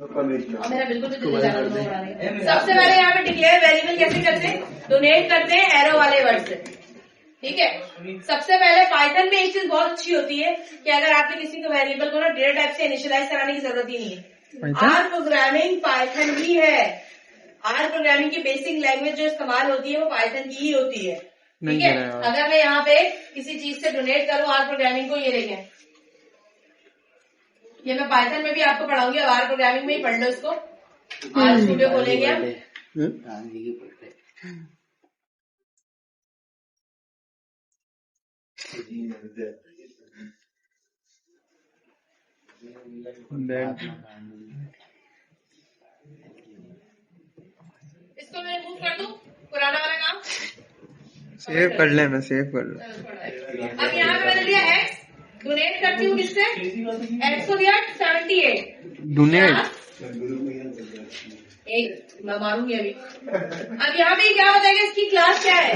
और मेरा बिल्कुल भी दिल नहीं चाह रहा। सबसे पहले यहाँ पे डिक्लेयर वेरिएबल कैसे करते हैं, डोनेट करते हैं एरो वाले वर्ड से। ठीक है, सबसे पहले पाइथन में एक चीज बहुत अच्छी होती है कि अगर आपने किसी को वेरिएबल को ना डेटा टाइप से इनिशियलाइज कराने की जरूरत ही नहीं है। आर प्रोग्रामिंग पाइथन ही है। आर प्रोग्रामिंग की बेसिक लैंग्वेज जो इस्तेमाल होती है वो पाइथन की ही होती है। ठीक है, अगर मैं यहाँ पे किसी चीज से डोनेट करूँ आर प्रोग्रामिंग को, ये देखें, ये मैं पाइथन में भी आपको पढ़ाऊंगी, अब आर प्रोग्रामिंग में ही पढ़ लो इसको। आर स्टूडियो खोलेंगे हम। इसको मैं रिमूव कर दूं, पुराना वाला काम सेव कर ले, मैं सेव कर लूं। अब यहाँ पे मैंने लिया एक्स, डोनेट करती हूँ किससे, एक्स को दिया 78 डोनेट एक, मैं मारूंगी अभी। अब यहाँ पे क्या बताएगा, इसकी क्लास क्या है,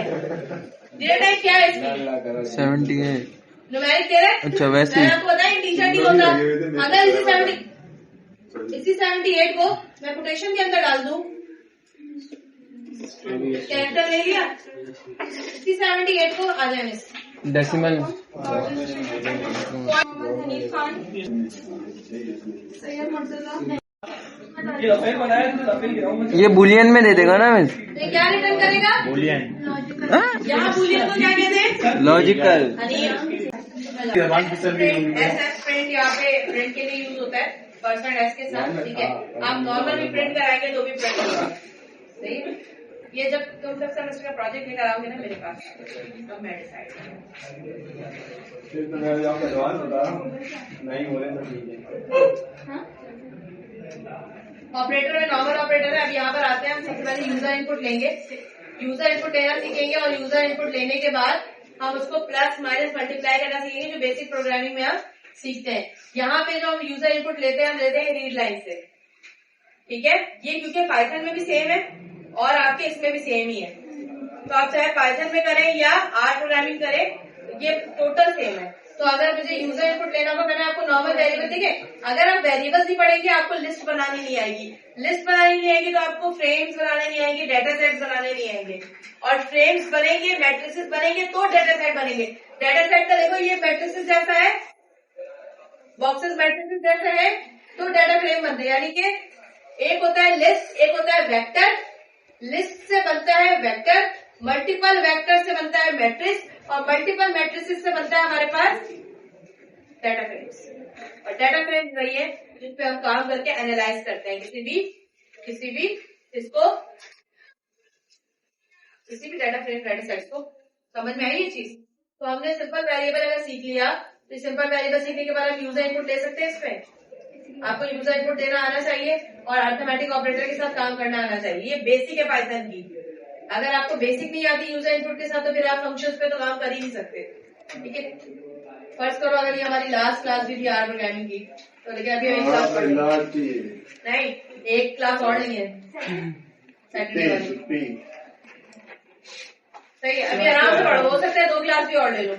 डेटा टाइप क्या है इसकी, 78 न्यूमेरिक दे रहा है। अच्छा वैसे मैंने आपको बताया टी शर्ट ही होता, अगर इसी 78 को मैं कोटेशन के अंदर डाल दूं, कैरेक्टर ले लिया, इसी 78 को आ जाए मिस डेसिमल। ये बुलियन में दे देगा ना मिस, तो क्या रिटर्न करेगा, बुलियन। यहाँ बुलियन को क्या कहते हैं, लॉजिकल। प्रिंट यहाँ पे प्रिंट के लिए यूज होता है %s के साथ। ठीक है, आप नॉर्मल भी प्रिंट कराएंगे तो भी प्रिंट होगा। सही है, ये जब तुम जब सेमेस्टर का प्रोजेक्ट लेकर आओगे ना मेरे पास, तो मैं डिसाइड ऑपरेटर में नॉर्मल ऑपरेटर है। अब यहाँ पर आते हैं, हम सबसे पहले यूजर इनपुट लेंगे, यूजर इनपुट लेना सीखेंगे और यूजर इनपुट लेने के बाद हम उसको प्लस माइनस मल्टीप्लाई करना सीखेंगे, जो बेसिक प्रोग्रामिंग में हम सीखते हैं। यहाँ पे जो हम यूजर इनपुट लेते हैं, हम लेते हैं रीड लाइन से। ठीक है, ये क्योंकि पाइथन में भी सेम है और आपके इसमें भी सेम ही है, तो आप चाहे पाइथन में करें या आर प्रोग्रामिंग करें, ये टोटल सेम है। तो अगर मुझे यूजर इनपुट लेना होगा, मैंने आपको नॉर्मल वेरिएबल देखे, अगर आप वेरिएबल्स भी पढ़ेंगे आपको लिस्ट बनानी नहीं आएगी, लिस्ट बनानी नहीं आएगी तो आपको फ्रेम्स बनाने नहीं आएंगे, डाटा सेट बनाने नहीं आएंगे, और फ्रेम्स बनेंगे, मैट्रिसेस बनेंगे तो डाटा सेट बनेंगे। डाटा सेट का देखो ये मैट्रिसेस जैसा है, बॉक्सेस मैट्रिसेस जैसा है, तो डाटा फ्रेम बनते हैं। यानी कि एक होता है लिस्ट, एक होता है वेक्टर, लिस्ट से बनता है वेक्टर, मल्टीपल वेक्टर से बनता है मैट्रिक्स, और मल्टीपल मैट्रिसेस से बनता है हमारे पास डाटा फ्रेम्स। और डाटा फ्रेम्स वही है जिस पे हम काम करके एनालाइज करते हैं किसी भी इसको, किसी भी डाटा फ्रेम डाटा सेट को। समझ में आई ये चीज? तो हमने सिंपल वेरिएबल अगर सीख लिया, तो सिंपल वेरिएबल सीखने के बाद हम यूजर इनपुट ले सकते हैं। इसमें आपको यूजर इनपुट देना आना चाहिए और अर्थमेटिक ऑपरेटर के साथ काम करना आना चाहिए। ये बेसिक है पाइथन की। अगर आपको बेसिक नहीं आती यूजर इनपुट के साथ, तो फिर आप फंक्शंस पे तो काम कर ही नहीं सकते। ठीक है, फर्ज करो अगर ये हमारी लास्ट क्लास भी थी आर प्रोग्रामिंग की, तो लेकिन अभी एक क्लास नहीं, एक क्लास और नहीं है सैटरडे वाली। सही है, अभी आराम से पढ़ो, हो सकता है 2 क्लास भी और ले लो।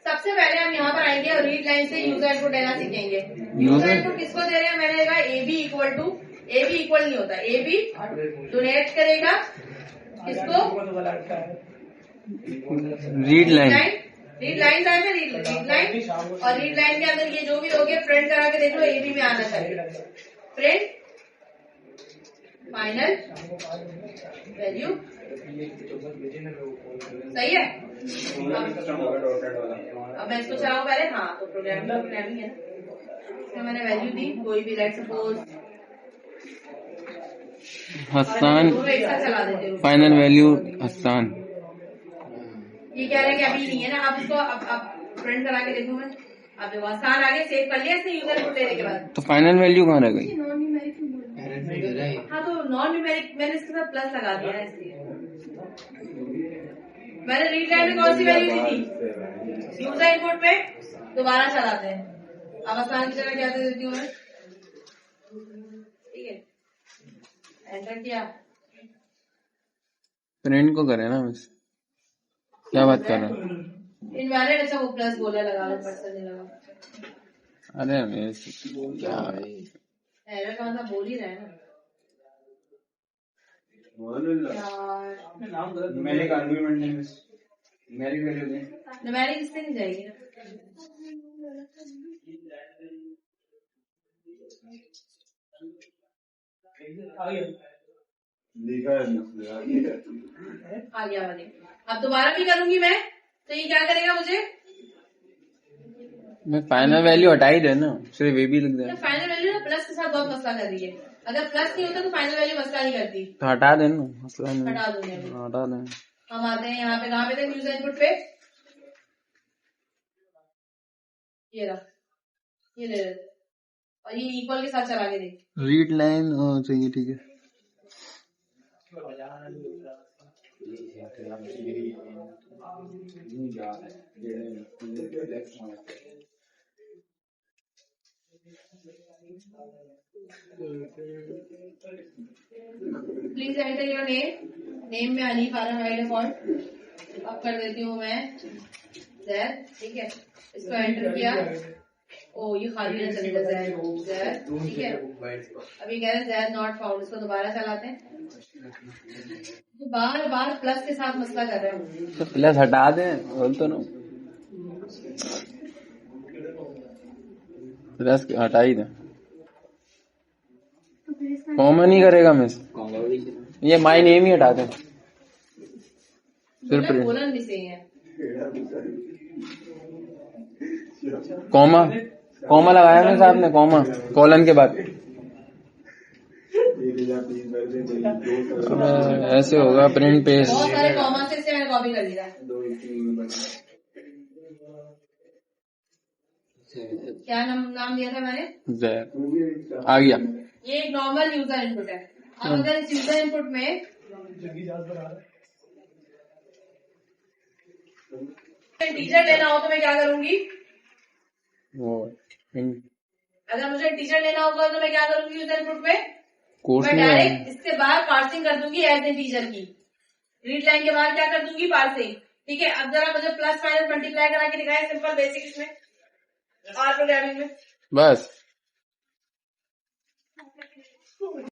सबसे पहले हम यहाँ पर आएंगे और रीड लाइन से यूजर इनपुट लेना सीखेंगे। यूजर इनपुट किसको दे रहे हैं, मैंने देखा AB equal to, AB equal नहीं होता, AB डोनेट करेगा किसको, रीड लाइन, रीड लाइन आए थे, रीड लाइन, और रीड लाइन के अंदर ये जो भी लोगे प्रिंट करा के देख लो, AB में आना चाहिए, प्रिंट फाइनल वैल्यू। सही है, अब मैं इसको चलाऊं पहले। हाँ, तो प्रोग्रामिंग है ना, इसमें मैंने वैल्यू दी कोई भी, लेट्स सपोज हसन, चला देते हो, फाइनल वैल्यू हसन। ये कह रहे हैं कि अभी नहीं है ना, अब इसको अब प्रिंट करा के देखूं मैं। अब देखो आसान आगे सेव कर लिया इसने यूजर इनपुट लेने के बाद। तो फाइनल वैल्यू कहाँ रह गई? हाँ, तो नॉन न्यूमेरिक मैंने इसके साथ प्लस लगा दिया है, इसलिए मैंने रीड लाइन में कौन सी वैल्यू दी थी, यूजर इनपुट पे दोबारा चलाते हैं। अब आसान की जगह क्या दे देती हूँ मैं, ठीक है, एंटर किया, प्रिंट को करे ना मिस, क्या बात कर रहा है? इनवैलिड, अच्छा वो प्लस बोला, लगा लो, पर्सन नहीं लगा। अरे मिस क्या एरर का मतलब बोल ही रहा है ना यार। न्यूमेरिक इससे नहीं जाएगी ना। आ गया वाले। अब दोबारा भी करूंगी मैं तो ये क्या करेगा मुझे? मैं फाइनल वैल्यू हटा ही देना, सिर्फ ये भी लिख देना। फाइनल वैल्यू ना प्लस के साथ बहुत मसला कर रही है। अगर प्लस नहीं होता तो फाइनल वैल्यू मसला नहीं करती। तो हटा देना, मसला नहीं। हटा दूंगी अभी। हटा देना। हम आते हैं यहाँ पे, कहाँ पे थे? यूजर इनपुट पे। ये रहा, ये ले लेते और ये इक्वल के साथ चला के देख। रीड लाइन चाहिए, ठीक है। Please enter your name. Name में हनीफ आ रहा है डिफॉल्ट। अब कर देती हूँ मैं जैद, ठीक है। इसको एंटर किया। ओ ये खाली ना चलेगा जैद, जैद, ठीक है। अभी कह रहे हैं जैद नॉट फाउंड, इसको दोबारा चलाते हैं। तो बार बार प्लस के साथ मसला कर रहे हैं। तो प्लस हटा दें, बोल तो ना, प्लस हटा ही दें। कॉमन ही करेगा मिस, ये माय नेम ही हटा दें। सिर्फ कोलन भी सही है। कॉमा, कॉमा लगाया ना साहब ने, कॉमा कॉलन के बाद। ऐसे होगा प्रिंट पेज। बहुत सारे कॉमा से इससे मैंने कॉपी कर लिया। क्या नाम दिया था मैंने? जैद आ गया। ये एक नॉर्मल यूजर इनपुट है। अब अगर इस यूजर इनपुट में टीचर लेना हो तो मैं क्या करूंगी? अगर मुझे टीचर लेना होगा तो मैं क्या करूंगी यूजर इनपुट में? कोर्स मैं में डायरेक्ट इसके बाहर पार्सिंग कर दूंगी एज ए टीचर की। रीड लाइन के बाहर क्या कर दूंगी? पार्सिंग, ठीक है। अब जरा मुझे प्लस माइनस मल्टीप्लाई करा के दिखाया, सिंपल बेसिक इसमें और प्रोग्रामिंग में बस।